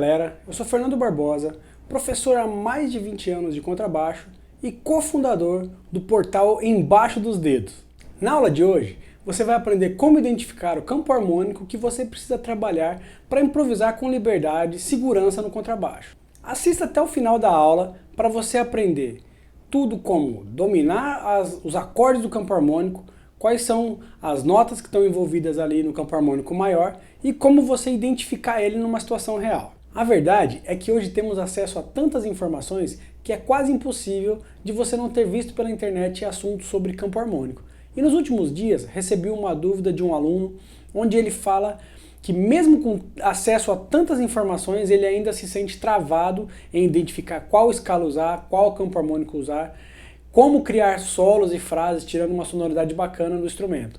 galera, eu sou Fernando Barbosa, professor há mais de 20 anos de contrabaixo e cofundador do portal Embaixo dos Dedos. Na aula de hoje, você vai aprender como identificar o campo harmônico que você precisa trabalhar para improvisar com liberdade e segurança no contrabaixo. Assista até o final da aula para você aprender tudo como dominar os acordes do campo harmônico, quais são as notas que estão envolvidas ali no campo harmônico maior e como você identificar ele numa situação real. A verdade é que hoje temos acesso a tantas informações que é quase impossível de você não ter visto pela internet assuntos sobre campo harmônico. E nos últimos dias recebi uma dúvida de um aluno onde ele fala que mesmo com acesso a tantas informações, ele ainda se sente travado em identificar qual escala usar, qual campo harmônico usar, como criar solos e frases tirando uma sonoridade bacana do instrumento.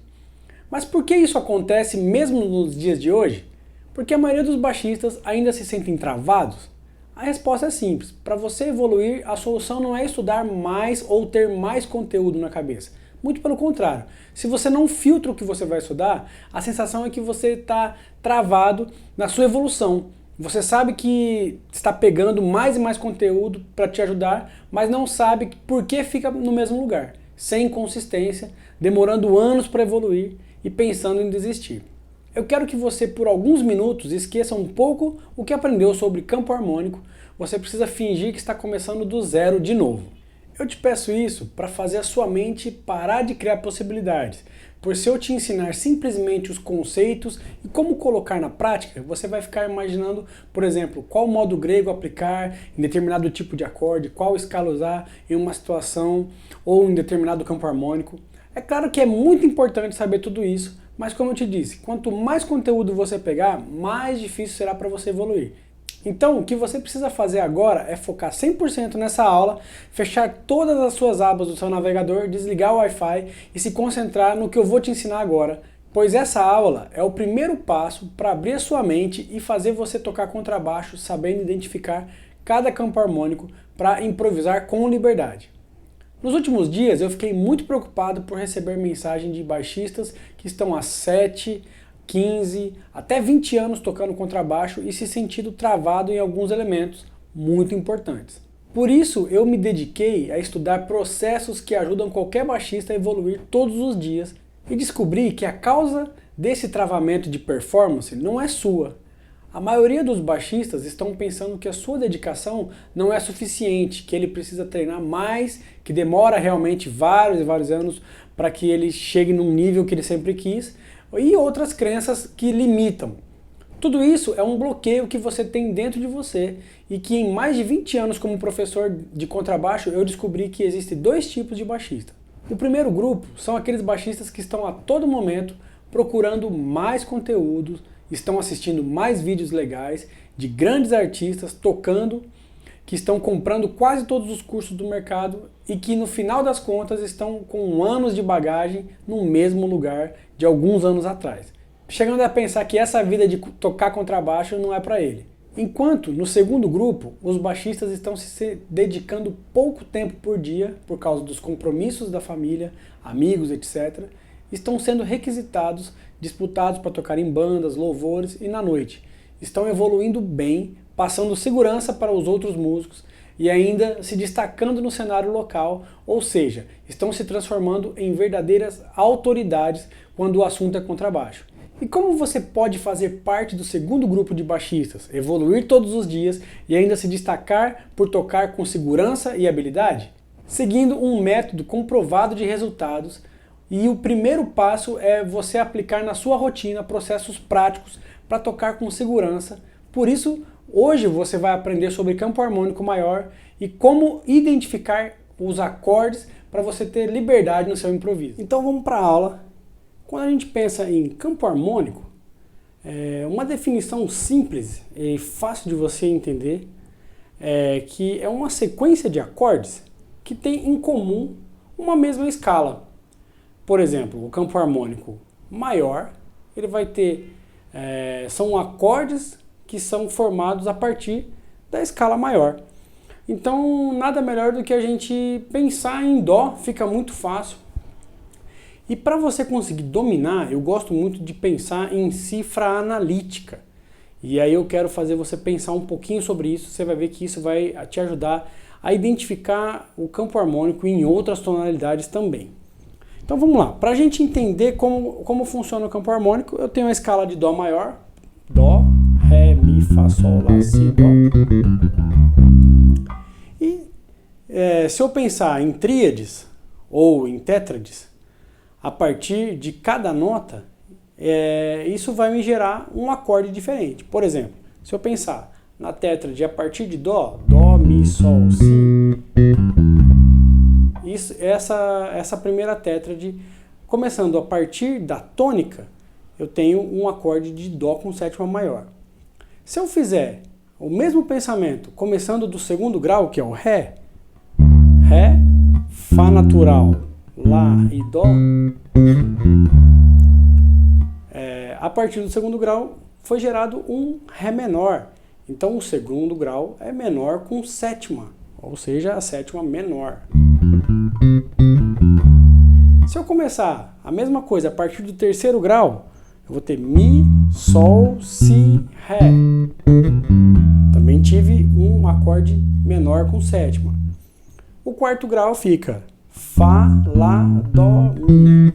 Mas por que isso acontece mesmo nos dias de hoje? Porque a maioria dos baixistas ainda se sentem travados? A resposta é simples. Para você evoluir, a solução não é estudar mais ou ter mais conteúdo na cabeça. Muito pelo contrário. Se você não filtra o que você vai estudar, a sensação é que você está travado na sua evolução. Você sabe que está pegando mais e mais conteúdo para te ajudar, mas não sabe por que fica no mesmo lugar, sem consistência, demorando anos para evoluir e pensando em desistir. Eu quero que você, por alguns minutos, esqueça um pouco o que aprendeu sobre campo harmônico. Você precisa fingir que está começando do zero de novo. Eu te peço isso para fazer a sua mente parar de criar possibilidades. Por se eu te ensinar simplesmente os conceitos e como colocar na prática, você vai ficar imaginando, por exemplo, qual modo grego aplicar em determinado tipo de acorde, qual escala usar em uma situação ou em determinado campo harmônico. É claro que é muito importante saber tudo isso, mas como eu te disse, quanto mais conteúdo você pegar, mais difícil será para você evoluir. Então, o que você precisa fazer agora é focar 100% nessa aula, fechar todas as suas abas do seu navegador, desligar o Wi-Fi e se concentrar no que eu vou te ensinar agora, pois essa aula é o primeiro passo para abrir a sua mente e fazer você tocar contrabaixo sabendo identificar cada campo harmônico para improvisar com liberdade. Nos últimos dias eu fiquei muito preocupado por receber mensagem de baixistas que estão há 7, 15, até 20 anos tocando contrabaixo e se sentindo travado em alguns elementos muito importantes. Por isso eu me dediquei a estudar processos que ajudam qualquer baixista a evoluir todos os dias e descobri que a causa desse travamento de performance não é sua. A maioria dos baixistas estão pensando que a sua dedicação não é suficiente, que ele precisa treinar mais, que demora realmente vários e vários anos para que ele chegue num nível que ele sempre quis, e outras crenças que limitam. Tudo isso é um bloqueio que você tem dentro de você e que em mais de 20 anos como professor de contrabaixo eu descobri que existem dois tipos de baixista. O primeiro grupo são aqueles baixistas que estão a todo momento procurando mais conteúdo, estão assistindo mais vídeos legais de grandes artistas tocando, que estão comprando quase todos os cursos do mercado e que no final das contas estão com anos de bagagem no mesmo lugar de alguns anos atrás, chegando a pensar que essa vida de tocar contrabaixo não é para ele. Enquanto no segundo grupo, os baixistas estão se dedicando pouco tempo por dia por causa dos compromissos da família, amigos, etc., estão sendo requisitados, disputados para tocar em bandas, louvores e na noite. Estão evoluindo bem, passando segurança para os outros músicos e ainda se destacando no cenário local, ou seja, estão se transformando em verdadeiras autoridades quando o assunto é contrabaixo. E como você pode fazer parte do segundo grupo de baixistas, evoluir todos os dias e ainda se destacar por tocar com segurança e habilidade? Seguindo um método comprovado de resultados, e o primeiro passo é você aplicar na sua rotina processos práticos para tocar com segurança. Por isso, hoje você vai aprender sobre campo harmônico maior e como identificar os acordes para você ter liberdade no seu improviso. Então vamos para a aula. Quando a gente pensa em campo harmônico, uma definição simples e fácil de você entender é que é uma sequência de acordes que tem em comum uma mesma escala. Por exemplo, o campo harmônico maior, ele vai ter, são acordes que são formados a partir da escala maior. Então, nada melhor do que a gente pensar em Dó, fica muito fácil. E para você conseguir dominar, eu gosto muito de pensar em cifra analítica. E aí eu quero fazer você pensar um pouquinho sobre isso, você vai ver que isso vai te ajudar a identificar o campo harmônico em outras tonalidades também. Então vamos lá, para a gente entender como funciona o campo harmônico, eu tenho a escala de Dó maior, Dó, Ré, Mi, Fá, Sol, Lá, Si, Dó. E se eu pensar em tríades ou em tétrades, a partir de cada nota, isso vai me gerar um acorde diferente. Por exemplo, se eu pensar na tétrade a partir de Dó, Dó, Mi, Sol, Si, essa primeira tétrade, começando a partir da tônica, eu tenho um acorde de Dó com sétima maior. Se eu fizer o mesmo pensamento, começando do segundo grau, que é o Ré, Ré, Fá natural, Lá e Dó, a partir do segundo grau foi gerado um Ré menor. Então o segundo grau é menor com sétima, ou seja, a sétima menor. Se eu começar a mesma coisa a partir do terceiro grau, eu vou ter Mi, Sol, Si, Ré. Também tive um acorde menor com sétima. O quarto grau fica Fá, Lá, Dó, Mi.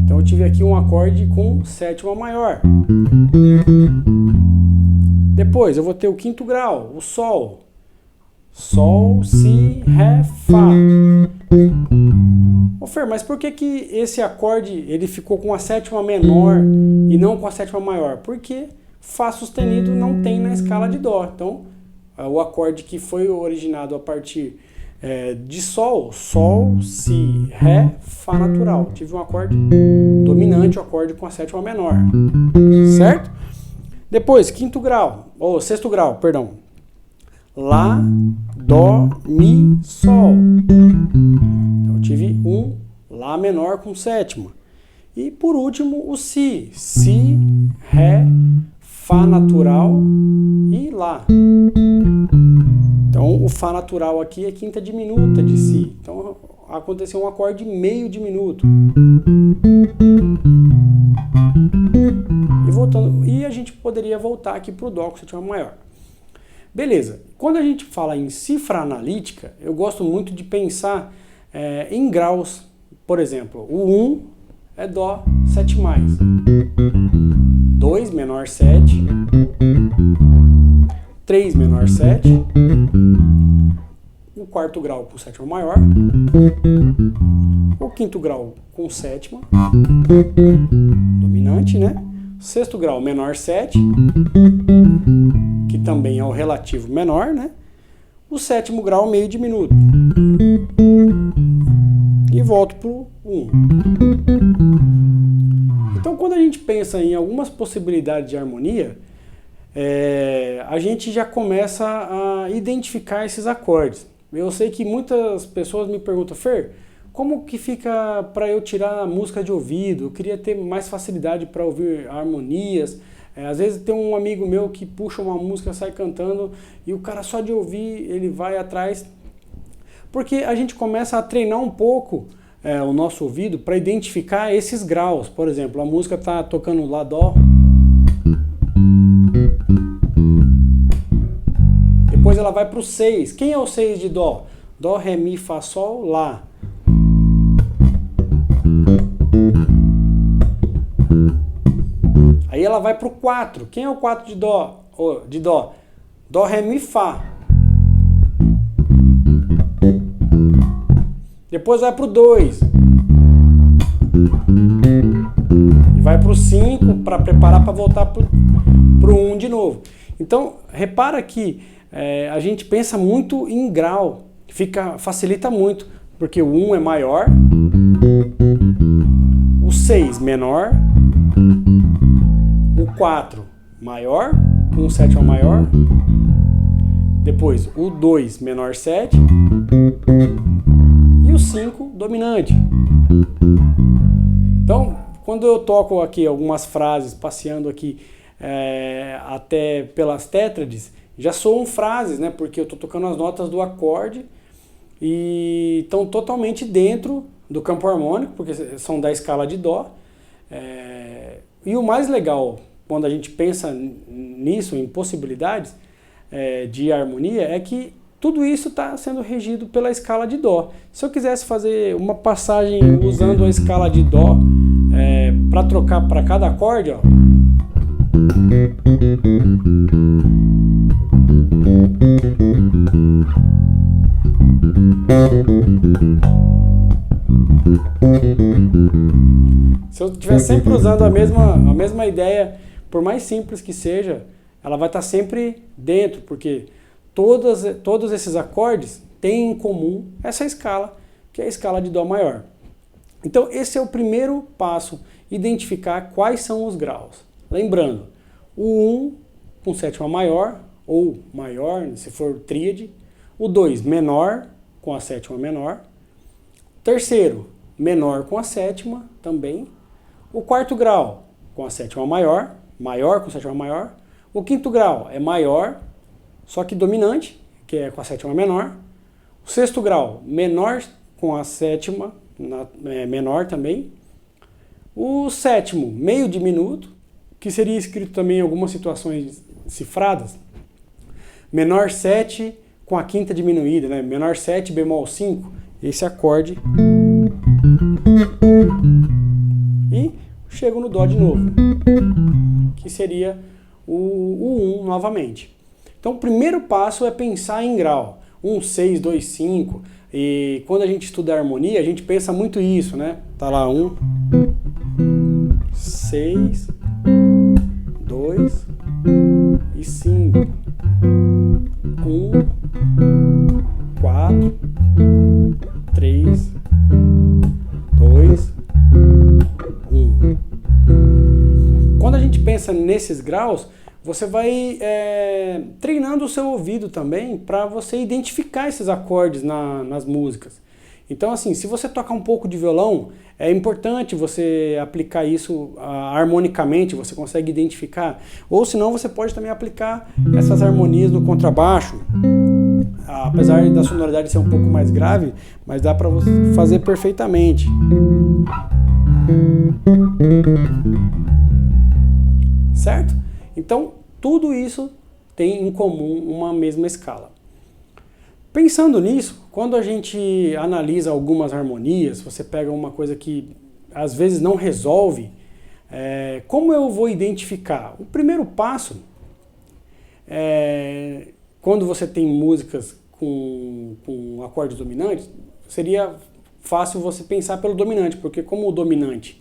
Então eu tive aqui um acorde com sétima maior. Depois eu vou ter o quinto grau, o Sol. Sol, Si, Ré, Fá. Ô Fer, mas por que esse acorde ele ficou com a sétima menor e não com a sétima maior? Porque Fá sustenido não tem na escala de Dó. Então, o acorde que foi originado a partir de Sol, Sol, Si, Ré, Fá natural. Tive um acorde dominante, um acorde com a sétima menor. Certo? Depois, sexto grau, perdão. Lá, Dó, Mi, Sol. Então eu tive um Lá menor com sétima. E por último o Si. Si, Ré, Fá natural e Lá. Então o Fá natural aqui é quinta diminuta de Si. Então aconteceu um acorde meio diminuto. E a gente poderia voltar aqui para o Dó com sétima maior. Beleza, quando a gente fala em cifra analítica, eu gosto muito de pensar em graus. Por exemplo, o 1 é Dó 7+, 2 menor 7, 3 menor 7, o quarto grau com sétima maior, o quinto grau com sétima, dominante, né? Sexto grau menor 7, que também é o relativo menor, né? O sétimo grau meio diminuto. E volto para o 1. Então, quando a gente pensa em algumas possibilidades de harmonia, a gente já começa a identificar esses acordes. Eu sei que muitas pessoas me perguntam, Fer, como que fica para eu tirar a música de ouvido? Eu queria ter mais facilidade para ouvir harmonias. Às vezes tem um amigo meu que puxa uma música, sai cantando, e o cara só de ouvir, ele vai atrás. Porque a gente começa a treinar um pouco o nosso ouvido para identificar esses graus. Por exemplo, a música está tocando Lá, Dó. Depois ela vai para o 6. Quem é o 6 de Dó? Dó, Ré, Mi, Fá, Sol, Lá. Aí ela vai para o 4. Quem é o 4 de Dó? Dó, Ré, Mi, Fá. Depois vai para o 2. E vai para o 5 para preparar para voltar para o 1 de novo. Então, repara que a gente pensa muito em grau. Facilita muito, porque o 1 é maior, o 6 menor, o 4 maior, com sétima maior, depois o 2 menor 7 e o 5 dominante. Então, quando eu toco aqui algumas frases, passeando aqui até pelas tétrades, já soam frases, né? Porque eu estou tocando as notas do acorde e estão totalmente dentro do campo harmônico, porque são da escala de Dó. E o mais legal quando a gente pensa nisso, em possibilidades de harmonia, é que tudo isso está sendo regido pela escala de Dó. Se eu quisesse fazer uma passagem usando a escala de Dó para trocar para cada acorde, ó, se eu estiver sempre usando a mesma ideia, por mais simples que seja, ela vai estar sempre dentro, porque todos esses acordes têm em comum essa escala, que é a escala de Dó maior. Então esse é o primeiro passo, identificar quais são os graus. Lembrando, o 1 com sétima maior, ou maior, se for tríade, o 2 menor com a sétima menor, terceiro menor com a sétima também, o quarto grau com a sétima maior, maior com a sétima maior, o quinto grau é maior, só que dominante, que é com a sétima menor, o sexto grau menor com a sétima menor também, o sétimo meio diminuto, que seria escrito também em algumas situações cifradas, menor 7 com a quinta diminuída, né? Menor 7 bemol 5, esse acorde, e chego no Dó de novo, que seria o 1 novamente. Então o primeiro passo é pensar em grau, 1, 6, 2, 5, e quando a gente estuda a harmonia, a gente pensa muito isso, né? Tá lá 1, 6, 2 e 5, 1, 4, 3, 2, 1. Quando a gente pensa nesses graus, você vai treinando o seu ouvido também para você identificar esses acordes nas músicas. Então, assim, se você toca um pouco de violão, é importante você aplicar isso harmonicamente, você consegue identificar. Ou senão você pode também aplicar essas harmonias no contrabaixo, apesar da sonoridade ser um pouco mais grave, mas dá para você fazer perfeitamente. Certo? Então, tudo isso tem em comum uma mesma escala. Pensando nisso, quando a gente analisa algumas harmonias, você pega uma coisa que às vezes não resolve, como eu vou identificar? O primeiro passo, quando você tem músicas com acordes dominantes, seria fácil você pensar pelo dominante, porque como o dominante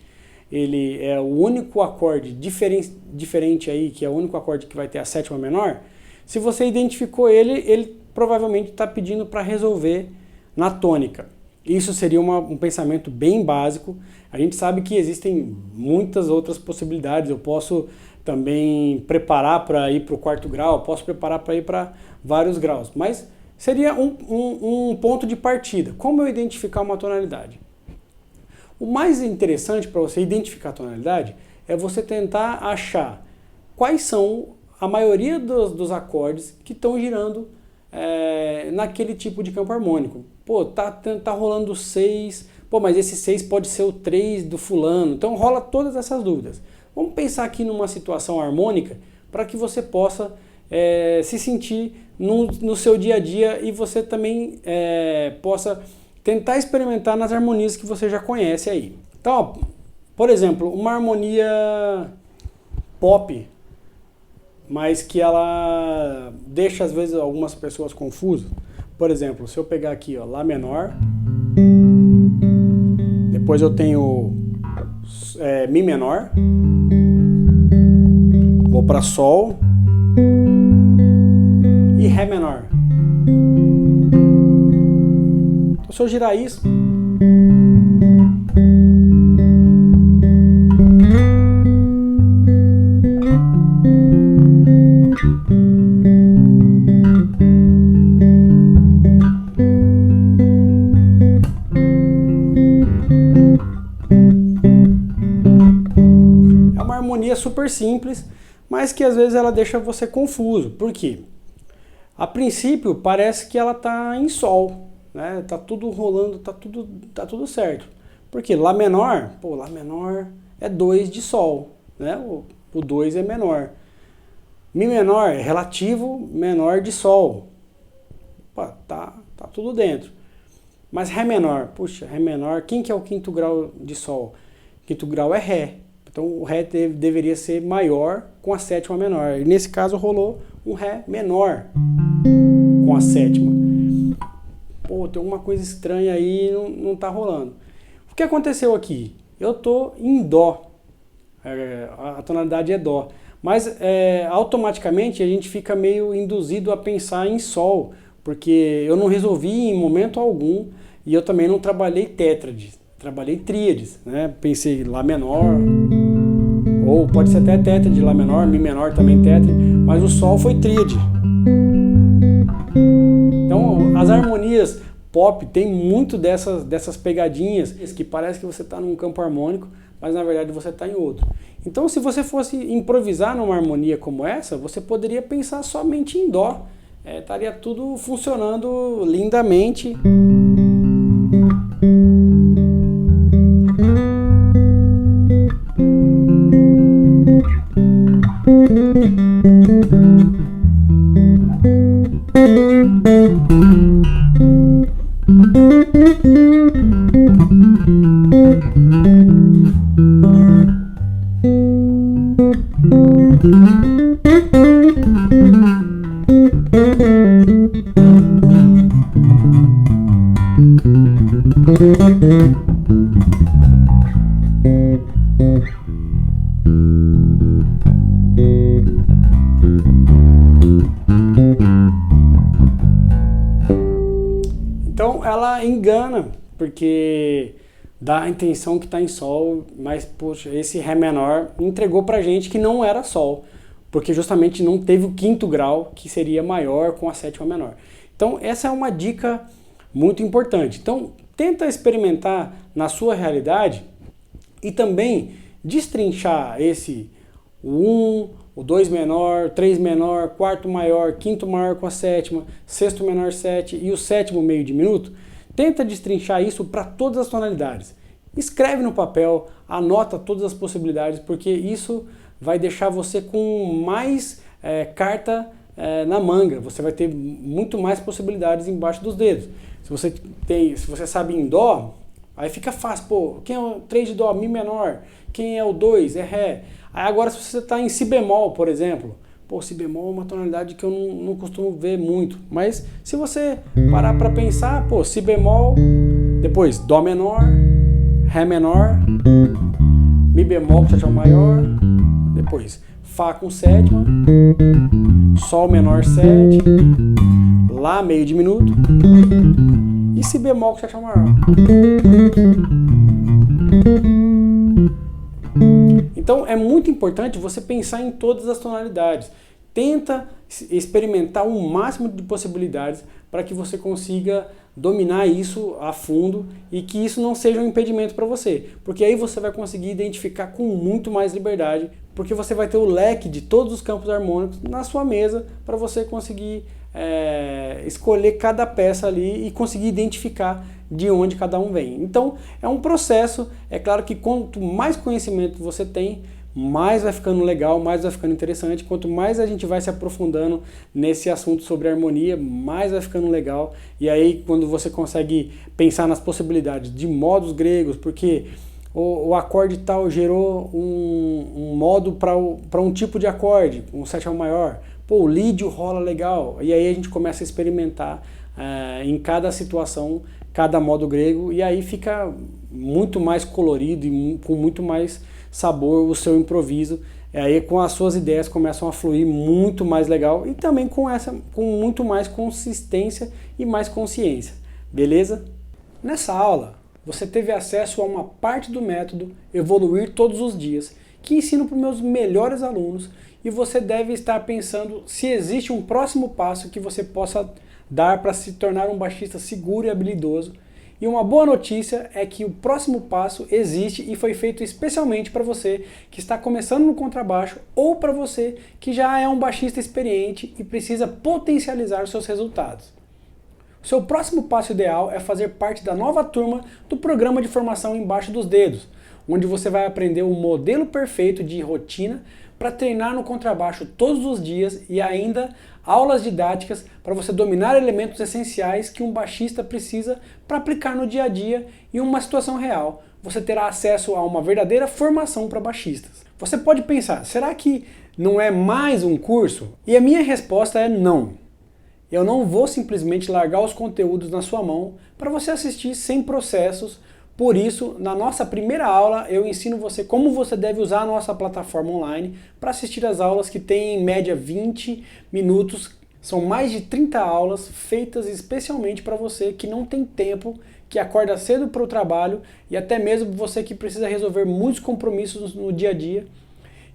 ele é o único acorde diferente aí, que é o único acorde que vai ter a sétima menor, se você identificou ele provavelmente está pedindo para resolver na tônica. Isso seria um pensamento bem básico. A gente sabe que existem muitas outras possibilidades. Eu posso também preparar para ir para o quarto grau, posso preparar para ir para vários graus, mas seria um ponto de partida. Como eu identificar uma tonalidade? O mais interessante para você identificar a tonalidade é você tentar achar quais são a maioria dos acordes que estão girando naquele tipo de campo harmônico. Pô, tá rolando 6, mas esse 6 pode ser o 3 do fulano. Então rola todas essas dúvidas. Vamos pensar aqui numa situação harmônica para que você possa se sentir no seu dia a dia e você também possa tentar experimentar nas harmonias que você já conhece aí. Então, ó, por exemplo, uma harmonia pop, mas que ela deixa às vezes algumas pessoas confusas. Por exemplo, se eu pegar aqui, ó, Lá menor, depois eu tenho Mi menor, vou para Sol e Ré menor. Então, se eu girar isso, super simples, mas que às vezes ela deixa você confuso. Por quê? A princípio parece que ela está em Sol, né? Tá tudo rolando, tá tudo certo. Porque Lá menor, Lá menor é 2 de Sol, né? o 2 é menor. Mi menor é relativo menor de Sol. Opa, tá tudo dentro. Mas Ré menor, puxa, Ré menor, quem que é o quinto grau de Sol? Quinto grau é Ré. Então o Ré deveria ser maior com a sétima menor. E nesse caso rolou um Ré menor com a sétima. Pô, tem alguma coisa estranha aí, não tá rolando. O que aconteceu aqui? Eu tô em Dó. A tonalidade é Dó. Mas automaticamente a gente fica meio induzido a pensar em Sol, porque eu não resolvi em momento algum e eu também não trabalhei tétrades, trabalhei tríades, né? Pensei Lá menor, ou pode ser até tétrade, Lá menor, Mi menor também tétrade, mas o Sol foi tríade. Então as harmonias pop tem muito dessas pegadinhas que parece que você está num campo harmônico, mas na verdade você está em outro. Então se você fosse improvisar numa harmonia como essa, você poderia pensar somente em Dó. Estaria tudo funcionando lindamente. Então ela engana, porque dá a intenção que está em Sol, mas poxa, esse Ré menor entregou pra gente que não era Sol, porque justamente não teve o quinto grau, que seria maior com a sétima menor. Então essa é uma dica muito importante. Então tenta experimentar na sua realidade e também destrinchar o 1, o 2 menor, 3 menor, quarto maior, quinto maior com a sétima, sexto menor 7 e o sétimo meio diminuto. Tenta destrinchar isso para todas as tonalidades. Escreve no papel, anota todas as possibilidades, porque isso vai deixar você com mais carta na manga. Você vai ter muito mais possibilidades embaixo dos dedos. Se você sabe em Dó, aí fica fácil. Pô, quem é o 3 de Dó? Mi menor. Quem é o 2? É Ré. Aí agora se você está em Si bemol, por exemplo, pô, Si bemol é uma tonalidade que eu não costumo ver muito, mas se você parar para pensar, pô, Si bemol, depois Dó menor, Ré menor, Mi bemol com sétima maior, depois Fá com sétima, Sol menor 7, Lá meio diminuto e Si bemol com sétima maior. Então é muito importante você pensar em todas as tonalidades. Tenta experimentar o máximo de possibilidades para que você consiga dominar isso a fundo e que isso não seja um impedimento para você. Porque aí você vai conseguir identificar com muito mais liberdade, porque você vai ter o leque de todos os campos harmônicos na sua mesa para você conseguir escolher cada peça ali e conseguir identificar de onde cada um vem. Então é um processo, é claro que quanto mais conhecimento você tem, mais vai ficando legal, mais vai ficando interessante. Quanto mais a gente vai se aprofundando nesse assunto sobre harmonia, mais vai ficando legal. E aí quando você consegue pensar nas possibilidades de modos gregos, porque o acorde tal gerou um modo para um tipo de acorde, um sétima maior. Pô, o lídio rola legal. E aí a gente começa a experimentar em cada situação, cada modo grego, e aí fica muito mais colorido e com muito mais sabor o seu improviso. E aí com as suas ideias começam a fluir muito mais legal e também com muito mais consistência e mais consciência. Beleza? Nessa aula você teve acesso a uma parte do método Evoluir Todos os Dias, que ensino para os meus melhores alunos, e você deve estar pensando se existe um próximo passo que você possa dar para se tornar um baixista seguro e habilidoso. E uma boa notícia é que o próximo passo existe e foi feito especialmente para você que está começando no contrabaixo ou para você que já é um baixista experiente e precisa potencializar os seus resultados. O seu próximo passo ideal é fazer parte da nova turma do programa de formação Embaixo dos Dedos, onde você vai aprender o modelo perfeito de rotina para treinar no contrabaixo todos os dias e ainda aulas didáticas para você dominar elementos essenciais que um baixista precisa para aplicar no dia a dia em uma situação real. Você terá acesso a uma verdadeira formação para baixistas. Você pode pensar, será que não é mais um curso? E a minha resposta é não. Eu não vou simplesmente largar os conteúdos na sua mão para você assistir sem processos. Por isso, na nossa primeira aula, eu ensino você como você deve usar a nossa plataforma online para assistir as aulas que têm em média 20 minutos. São mais de 30 aulas feitas especialmente para você que não tem tempo, que acorda cedo para o trabalho e até mesmo você que precisa resolver muitos compromissos no dia a dia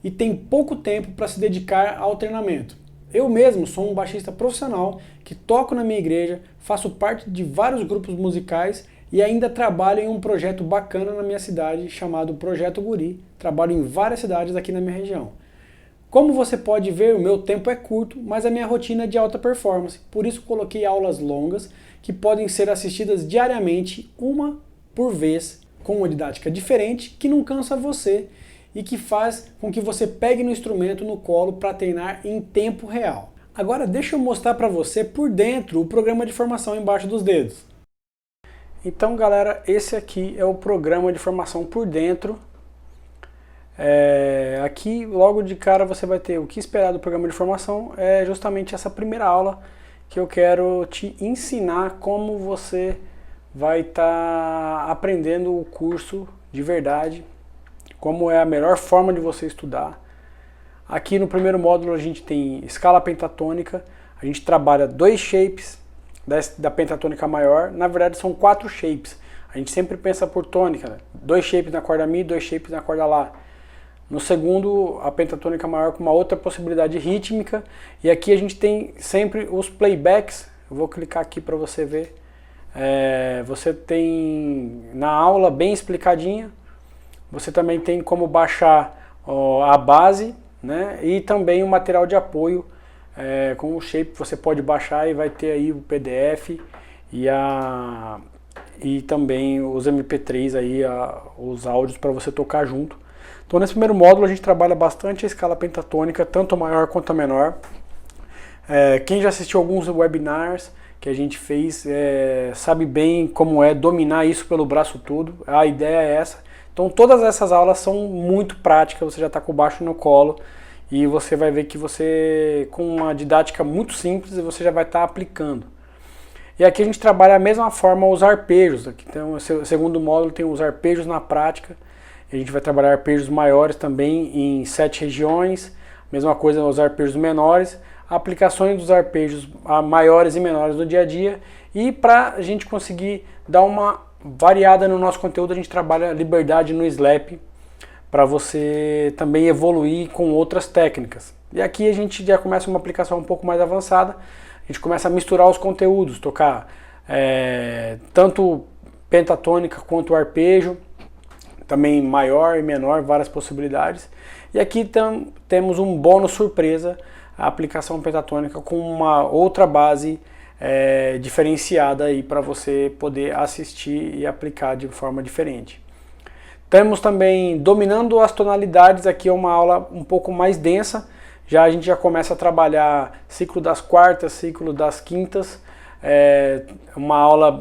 e tem pouco tempo para se dedicar ao treinamento. Eu mesmo sou um baixista profissional que toco na minha igreja, faço parte de vários grupos musicais e ainda trabalho em um projeto bacana na minha cidade chamado Projeto Guri. Trabalho em várias cidades aqui na minha região. Como você pode ver, o meu tempo é curto, mas a minha rotina é de alta performance. Por isso coloquei aulas longas que podem ser assistidas diariamente, uma por vez, com uma didática diferente que não cansa você e que faz com que você pegue no instrumento no colo para treinar em tempo real. Agora deixa eu mostrar para você por dentro o programa de formação embaixo dos dedos. Então galera, esse aqui é o programa de formação por dentro. Aqui logo de cara você vai ter o que esperar do programa de formação. É justamente essa primeira aula que eu quero te ensinar como você vai estar aprendendo o curso de verdade, como é a melhor forma de você estudar. Aqui no primeiro módulo a gente tem escala pentatônica, a gente trabalha 2 shapes da pentatônica maior, na verdade são 4 shapes, a gente sempre pensa por tônica, né? 2 shapes na corda Mi, 2 shapes na corda Lá. No segundo, a pentatônica maior com uma outra possibilidade rítmica, e aqui a gente tem sempre os playbacks, eu vou clicar aqui para você ver, você tem na aula bem explicadinha, você também tem como baixar a base, né? E também o material de apoio com o shape, você pode baixar e vai ter aí o PDF e também os MP3 aí, os áudios para você tocar junto. Então nesse primeiro módulo a gente trabalha bastante a escala pentatônica, tanto a maior quanto a menor. Quem já assistiu alguns webinars que a gente fez sabe bem como é dominar isso pelo braço todo, a ideia é essa. Então todas essas aulas são muito práticas, você já está com o baixo no colo e você vai ver que você, com uma didática muito simples, você já vai estar aplicando. E aqui a gente trabalha a mesma forma os arpejos, aqui tem o segundo módulo tem os arpejos na prática, a gente vai trabalhar arpejos maiores também em 7 regiões, mesma coisa os arpejos menores, aplicações dos arpejos maiores e menores no dia a dia, e para a gente conseguir dar uma variada no nosso conteúdo, a gente trabalha liberdade no slap, para você também evoluir com outras técnicas. E aqui a gente já começa uma aplicação um pouco mais avançada, a gente começa a misturar os conteúdos, tocar tanto pentatônica quanto arpejo, também maior e menor, várias possibilidades. E aqui temos um bônus surpresa, a aplicação pentatônica com uma outra base diferenciada aí para você poder assistir e aplicar de forma diferente. Temos também dominando as tonalidades, aqui é uma aula um pouco mais densa, a gente já começa a trabalhar ciclo das quartas, ciclo das quintas, uma aula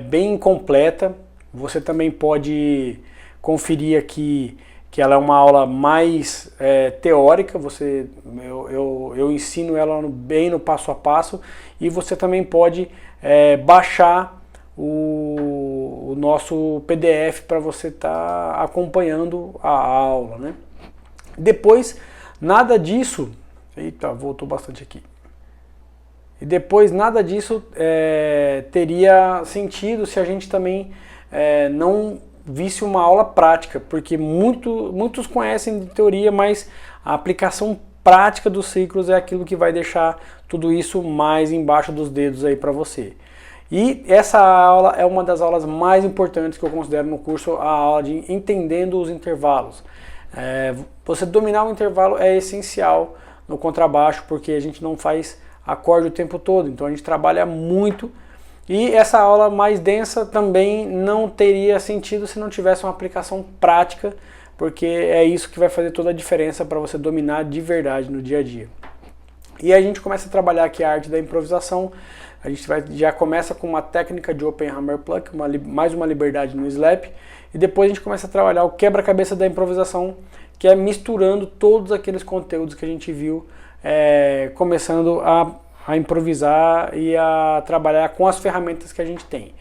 bem completa. Você também pode conferir aqui que ela é uma aula mais teórica, eu ensino ela bem no passo a passo, e você também pode baixar o nosso PDF para você estar acompanhando a aula, né? Depois, nada disso, eita, voltou bastante aqui, e depois nada disso teria sentido se a gente também não visse uma aula prática, porque muitos conhecem de teoria, mas a aplicação prática dos ciclos é aquilo que vai deixar tudo isso mais embaixo dos dedos aí para você. E essa aula é uma das aulas mais importantes que eu considero no curso, a aula de entendendo os intervalos. Você dominar o intervalo é essencial no contrabaixo, porque a gente não faz acorde o tempo todo, então a gente trabalha muito. E essa aula mais densa também não teria sentido se não tivesse uma aplicação prática porque é isso que vai fazer toda a diferença para você dominar de verdade no dia a dia. E a gente começa a trabalhar aqui a arte da improvisação. A gente já começa com uma técnica de Open Hammer Pluck, mais uma liberdade no slap, e depois a gente começa a trabalhar o quebra-cabeça da improvisação, que é misturando todos aqueles conteúdos que a gente viu, começando a improvisar e a trabalhar com as ferramentas que a gente tem.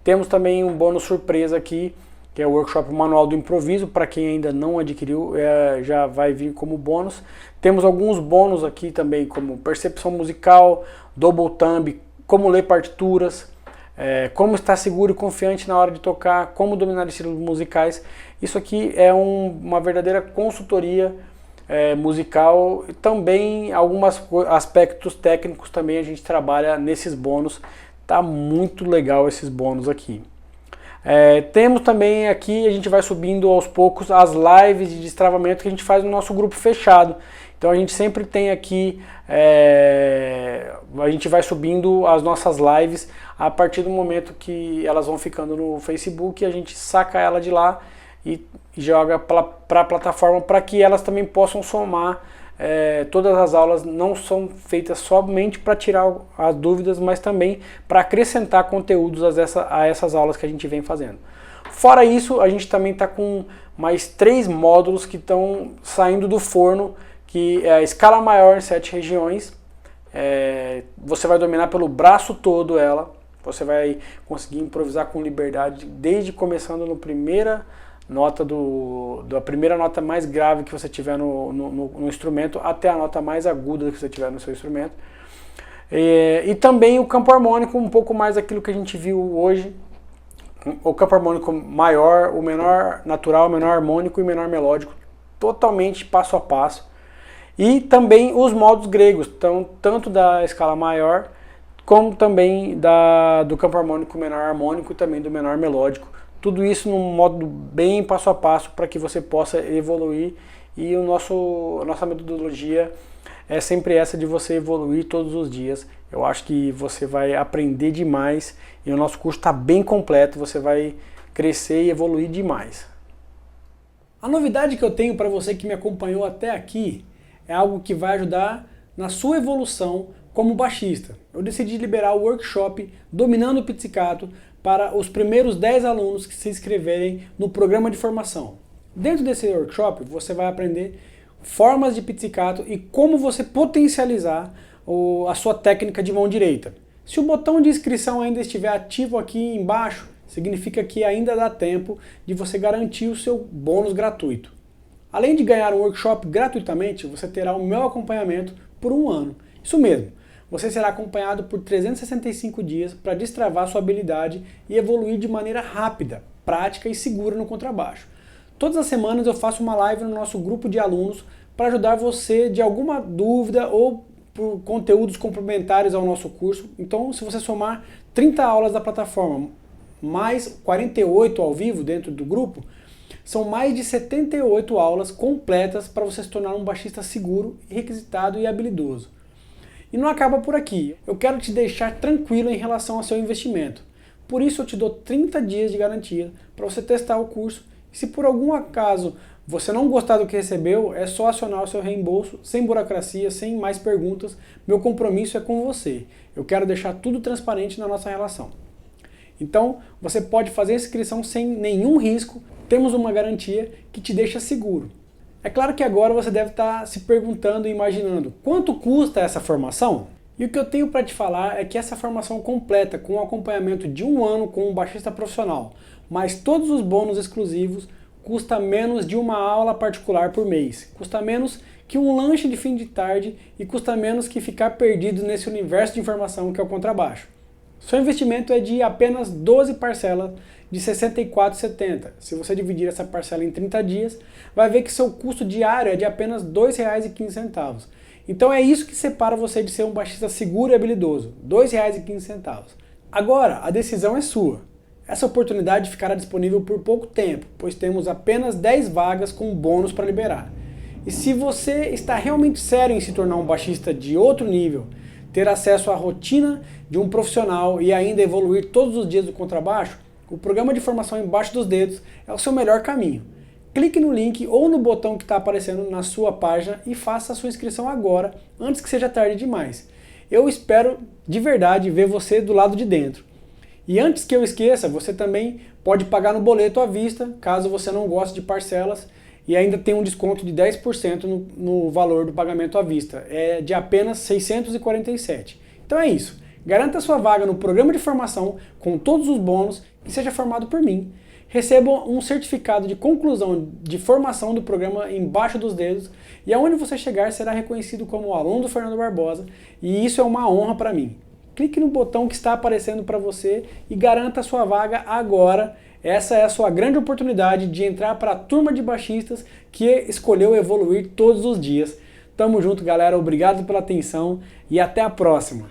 Temos também um bônus surpresa aqui, que é o workshop Manual do Improviso. Para quem ainda não adquiriu, já vai vir como bônus. Temos alguns bônus aqui também, como percepção musical, double thumb, como ler partituras, como estar seguro e confiante na hora de tocar, como dominar estilos musicais. Isso aqui é uma verdadeira consultoria musical, e também alguns aspectos técnicos também a gente trabalha nesses bônus. Tá muito legal esses bônus aqui. Temos também aqui, a gente vai subindo aos poucos as lives de destravamento que a gente faz no nosso grupo fechado. Então a gente sempre tem aqui, a gente vai subindo as nossas lives a partir do momento que elas vão ficando no Facebook, a gente saca ela de lá e joga para a plataforma para que elas também possam somar. Todas as aulas não são feitas somente para tirar as dúvidas, mas também para acrescentar conteúdos a essas aulas que a gente vem fazendo. Fora isso, a gente também está com mais 3 módulos que estão saindo do forno, que é a escala maior em 7 regiões. Você vai dominar pelo braço todo ela, você vai conseguir improvisar com liberdade, desde começando no primeira nota da primeira nota mais grave que você tiver no instrumento até a nota mais aguda que você tiver no seu instrumento. E também o campo harmônico, um pouco mais daquilo que a gente viu hoje. O campo harmônico maior, o menor natural, o menor harmônico e o menor melódico, totalmente passo a passo. E também os modos gregos, então, tanto da escala maior, como também do campo harmônico menor harmônico e também do menor melódico. Tudo isso num modo bem passo a passo para que você possa evoluir, e a nossa metodologia é sempre essa de você evoluir todos os dias. Eu acho que você vai aprender demais e o nosso curso está bem completo, você vai crescer e evoluir demais. A novidade que eu tenho para você que me acompanhou até aqui é algo que vai ajudar na sua evolução como baixista. Eu decidi liberar o workshop Dominando o Pizzicato para os primeiros 10 alunos que se inscreverem no programa de formação. Dentro desse workshop você vai aprender formas de pizzicato e como você potencializar a sua técnica de mão direita. Se o botão de inscrição ainda estiver ativo aqui embaixo, significa que ainda dá tempo de você garantir o seu bônus gratuito. Além de ganhar um workshop gratuitamente, você terá o meu acompanhamento por 1 ano. Isso mesmo. Você será acompanhado por 365 dias para destravar sua habilidade e evoluir de maneira rápida, prática e segura no contrabaixo. Todas as semanas eu faço uma live no nosso grupo de alunos para ajudar você de alguma dúvida ou por conteúdos complementares ao nosso curso. Então, se você somar 30 aulas da plataforma, mais 48 ao vivo dentro do grupo, são mais de 78 aulas completas para você se tornar um baixista seguro, requisitado e habilidoso. E não acaba por aqui. Eu quero te deixar tranquilo em relação ao seu investimento. Por isso eu te dou 30 dias de garantia para você testar o curso. E se por algum acaso você não gostar do que recebeu, é só acionar o seu reembolso, sem burocracia, sem mais perguntas. Meu compromisso é com você. Eu quero deixar tudo transparente na nossa relação. Então, você pode fazer a inscrição sem nenhum risco. Temos uma garantia que te deixa seguro. É claro que agora você deve estar se perguntando e imaginando, quanto custa essa formação? E o que eu tenho para te falar é que essa formação completa, com um acompanhamento de 1 ano com um baixista profissional, mais todos os bônus exclusivos, custa menos de uma aula particular por mês. Custa menos que um lanche de fim de tarde e custa menos que ficar perdido nesse universo de informação que é o contrabaixo. Seu investimento é de apenas 12 parcelas de R$ 64,70. Se você dividir essa parcela em 30 dias, vai ver que seu custo diário é de apenas R$ 2,15. Então é isso que separa você de ser um baixista seguro e habilidoso, R$ 2,15. Agora, a decisão é sua. Essa oportunidade ficará disponível por pouco tempo, pois temos apenas 10 vagas com bônus para liberar. E se você está realmente sério em se tornar um baixista de outro nível, ter acesso à rotina de um profissional e ainda evoluir todos os dias do contrabaixo, o programa de formação Embaixo dos Dedos é o seu melhor caminho. clique no link ou no botão que está aparecendo na sua página e faça a sua inscrição agora, antes que seja tarde demais. Eu espero de verdade ver você do lado de dentro. E antes que eu esqueça, você também pode pagar no boleto à vista, caso você não goste de parcelas, e ainda tem um desconto de 10% no valor do pagamento à vista. É de apenas R$ 647. Então é isso. Garanta sua vaga no programa de formação com todos os bônus e seja formado por mim. Receba um certificado de conclusão de formação do programa embaixo dos dedos e aonde você chegar será reconhecido como aluno do Fernando Barbosa, e isso é uma honra para mim. Clique no botão que está aparecendo para você e garanta a sua vaga agora. Essa é a sua grande oportunidade de entrar para a turma de baixistas que escolheu evoluir todos os dias. Tamo junto, galera. Obrigado pela atenção e até a próxima.